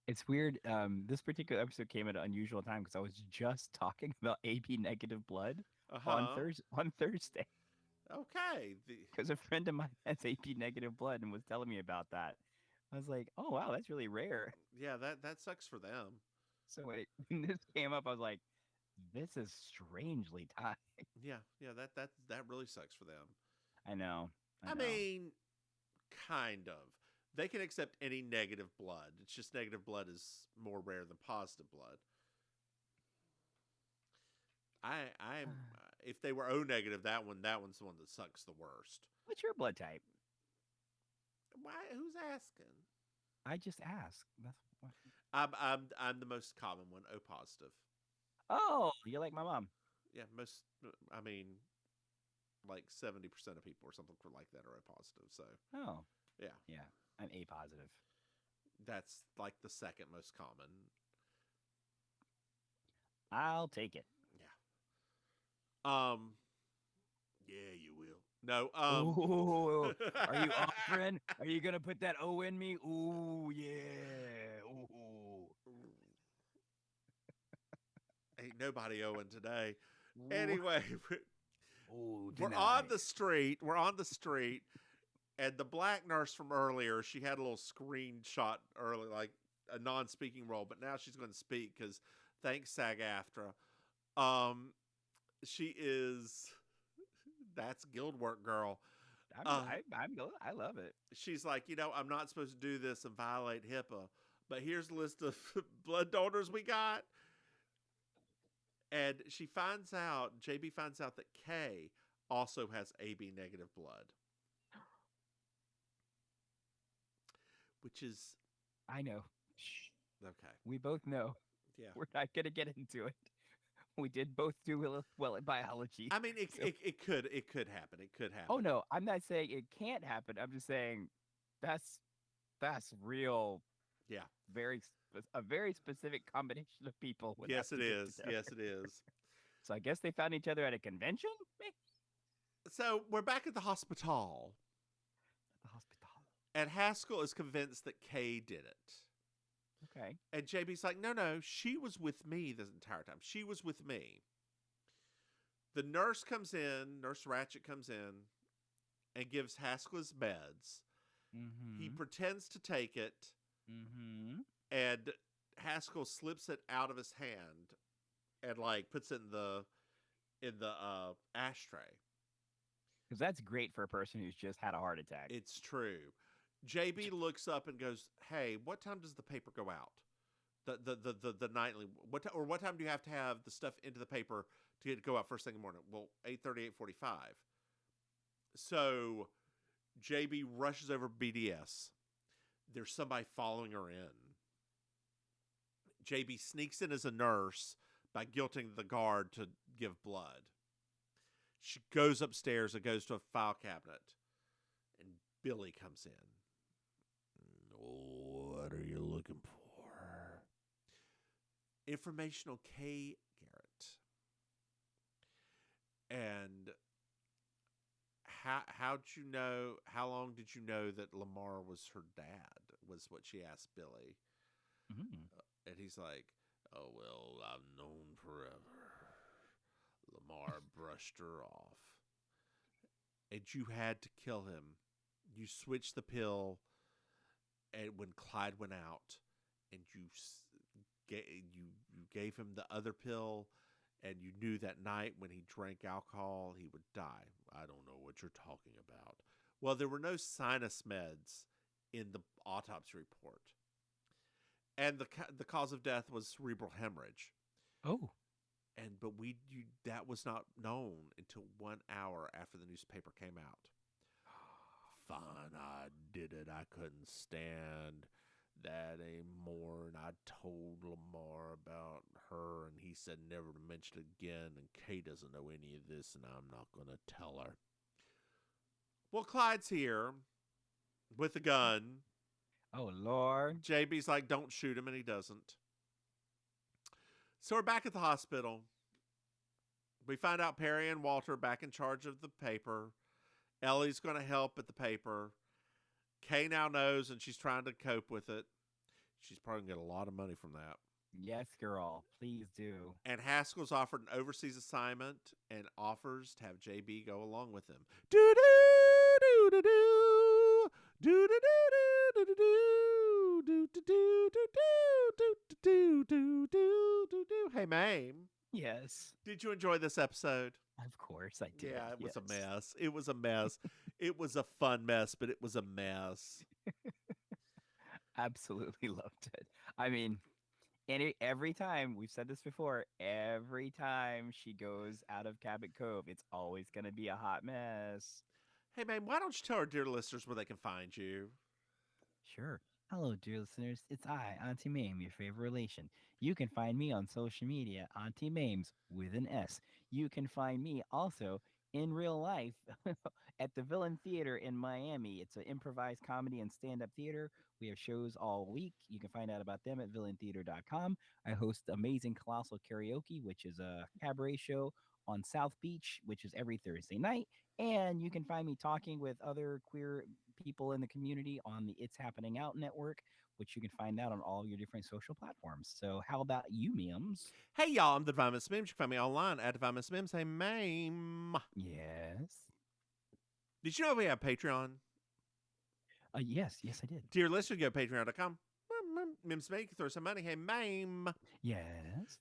It's weird. This particular episode came at an unusual time because I was just talking about AB negative blood on Thursday Okay. because a friend of mine has AB negative blood and was telling me about that. I was like, oh wow, that's really rare. Yeah, that sucks for them. So when this came up, I was like, this is strangely timed. Yeah, that really sucks for them. I know. I mean, kind of. They can accept any negative blood. It's just negative blood is more rare than positive blood. I'm if they were O negative, that one's the one that sucks the worst. What's your blood type? Why? Who's asking? I just asked. That's what... I'm the most common one, O positive. Oh, you're like my mom. Yeah, I mean, like 70% of people or something like that are O positive. So. Oh. Yeah. Yeah, I'm A positive. That's like the second most common. I'll take it. Yeah. Yeah, you will. No. Ooh, are you offering? Are you gonna put that O in me? Ooh, yeah. Ooh. Ain't nobody owing today. Ooh. Anyway, ooh, we're on the street. And the black nurse from earlier, she had a little screenshot early, like a non-speaking role, but now she's going to speak because thanks SAG-AFTRA. She is. That's guild work, girl. I love it. She's like, I'm not supposed to do this and violate HIPAA, but here's a list of blood donors we got. And JB finds out that Kay also has AB negative blood. Which is I know. Shh. okay. We both know. Yeah. We're not going to get into it. We did both do well at biology. I mean, so- it could happen. It could happen. Oh no, I'm not saying it can't happen. I'm just saying that's real. Yeah. A very specific combination of people. Would Yes, have it to get is. together. Yes, it is. So I guess they found each other at a convention. Maybe? So we're back at the hospital, At the hospital. and Haskell is convinced that Kay did it. Okay. And JB's like, no, she was with me this entire time. She was with me. The nurse comes in, Nurse Ratchet comes in, and gives Haskell his meds. Mm-hmm. He pretends to take it, Mm-hmm. and Haskell slips it out of his hand and like puts it in the ashtray. Because that's great for a person who's just had a heart attack. It's true. JB looks up and goes, "Hey, what time does the paper go out? The nightly. What time do you have to have the stuff into the paper to get it go out first thing in the morning?" Well, 8:30, 8:45. So JB rushes over BDS. There's somebody following her in. JB sneaks in as a nurse by guilting the guard to give blood. She goes upstairs and goes to a file cabinet, and Billy comes in. What are you looking for? Informational K. Garrett. And how'd you know? How long did you know that Lamar was her dad? Was what she asked Billy. Mm-hmm. And he's like, "Oh well, I've known forever." Lamar brushed her off. And you had to kill him. You switched the pill, and when Clyde went out, and you gave him the other pill, and you knew that night when he drank alcohol he would die. I don't know what you're talking about. Well, there were no sinus meds in the autopsy report, and the cause of death was cerebral hemorrhage. Oh. But that was not known until 1 hour after the newspaper came out. Fine, I did it. I couldn't stand that anymore, and I told Lamar about her, and he said never to mention it again, and Kay doesn't know any of this, and I'm not going to tell her. Well, Clyde's here with a gun. Oh, Lord. JB's like, don't shoot him, and he doesn't. So we're back at the hospital. We find out Perry and Walter are back in charge of the paper. Ellie's going to help at the paper. Kay now knows, and she's trying to cope with it. She's probably going to get a lot of money from that. Yes, girl. Please do. And Haskell's offered an overseas assignment and offers to have JB go along with him. Do-do-do-do-do. Do-do-do-do-do-do. Do-do-do-do-do-do-do-do-do. Hey, Maim. Yes. Did you enjoy this episode? Of course I did. Yeah, it was a yes. mess. It was a mess. It was a fun mess, but it was a mess. Absolutely loved it. I mean, every time, we've said this before, every time she goes out of Cabot Cove, it's always going to be a hot mess. Hey, man, why don't you tell our dear listeners where they can find you? Sure. Hello, dear listeners. It's I, Auntie Maim, your favorite relation. You can find me on social media, Auntie Maims with an S. You can find me also in real life at the Villain Theater in Miami. It's an improvised comedy and stand-up theater. We have shows all week. You can find out about them at villaintheater.com. I host Amazing Colossal Karaoke, which is a cabaret show on South Beach, which is every Thursday night. And you can find me talking with other queer people in the community on the It's Happening Out network, which you can find out on all your different social platforms. So how about you, Mims? Hey, y'all, I'm the Divine Miss Mims. You can find me online at Divine Miss Mims. Hey, Maim. Yes. Did you know we have Patreon? Yes, I did. Dear listeners, go to patreon.com. Mims May, you can throw some money. Hey, Maim. Yes.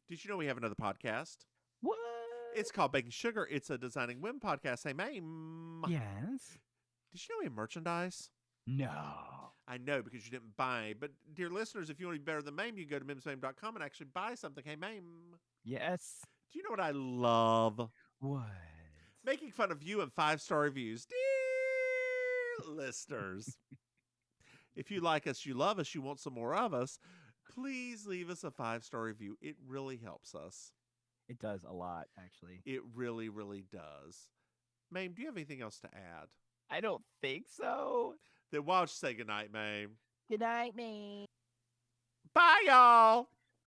Did you know we have another podcast? What? It's called Baking Sugar. It's a Designing Women podcast. Hey, Maim. Yes. Did you know we have merchandise? No. I know because you didn't buy. But, dear listeners, if you want to be better than Maim, you can go to mimsmaim.com and actually buy something. Hey, Maim. Yes. Do you know what I love? What? Making fun of you and 5-star reviews. Dear listeners, if you like us, you love us, you want some more of us, please leave us a 5-star review. It really helps us. It does a lot, actually. It really, really does. Maim, do you have anything else to add? I don't think so. Then why don't you say goodnight, Maim? Good night, me. Bye, y'all.